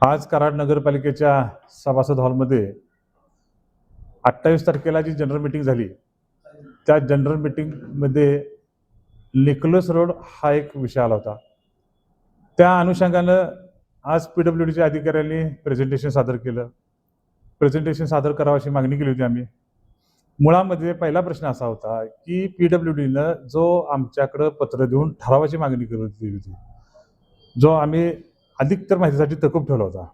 आज कराड नगरपालिकेच्या सभासद हॉलमध्ये 28 तारखेला जी जनरल मीटिंग झाली, त्या जनरल मीटिंगमध्ये निकोलस रोड हा एक विषय आला होता. त्या अनुषंगानं आज PWDच्या अधिकाऱ्यांनी प्रेझेंटेशन सादर केलं. प्रेझेंटेशन सादर करावं अशी मागणी केली होती आम्ही. मुळामध्ये पहिला प्रश्न असा होता की PWDनं जो आमच्याकडं पत्र देऊन ठरावाची मागणी केली होती, जो आम्ही अधिकतर माहितीसाठी तकूब ठेवला होता.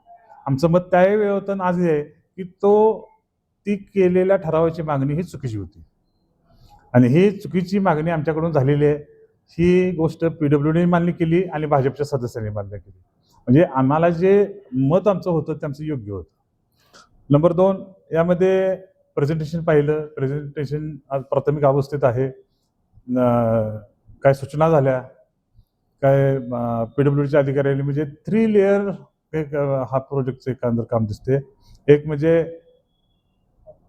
आमचं मत त्यावेळी होतं आणि आज हे आहे की ती केलेल्या ठरावाची मागणी ही चुकीची होती आणि ही चुकीची मागणी आमच्याकडून झालेली आहे. ही गोष्ट PWDने मान्य केली आणि भाजपच्या सदस्यांनी मान्य केली. म्हणजे आम्हाला जे मत आमचं होतं ते आमचं योग्य होतं. नंबर 2, यामध्ये प्रेझेंटेशन पाहिलं. प्रेझेंटेशन आज प्राथमिक अवस्थेत आहे. काय सूचना झाल्या, काय PWDच्या अधिकाऱ्यांनी म्हणजे 3 लेयर एक हा प्रोजेक्टचं एकंदर काम दिसते. एक म्हणजे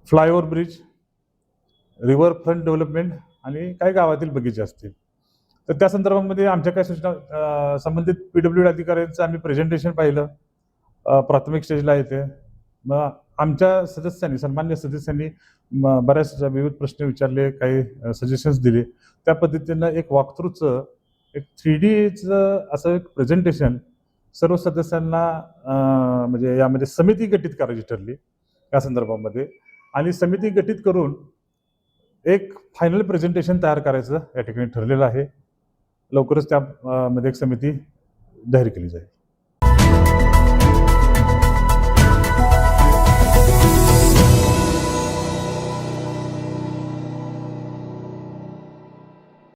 flyover bridge, river front development आणि काही गावातील बगीचे असतील. तर त्या संदर्भामध्ये आमच्या काही सूचना संबंधित PWD अधिकाऱ्यांचं आम्ही प्रेझेंटेशन पाहिलं. प्राथमिक स्टेजला येते. मग आमच्या सदस्यांनी, सन्मान्य सदस्यांनी बऱ्याच विविध प्रश्न विचारले, काही सजेशन्स दिले. त्या पद्धतीनं एक वॉकथ्रूचं एक 3Dचं असं एक प्रेझेंटेशन सर्व सदस्यांना म्हणजे यामध्ये समिती गठीत करायची ठरली या संदर्भामध्ये आणि समिती गठीत करून एक फायनल प्रेझेंटेशन तयार करायचं या ठिकाणी ठरलेलं आहे. लवकरच त्या मध्ये एक समिती जाहीर केली जाईल.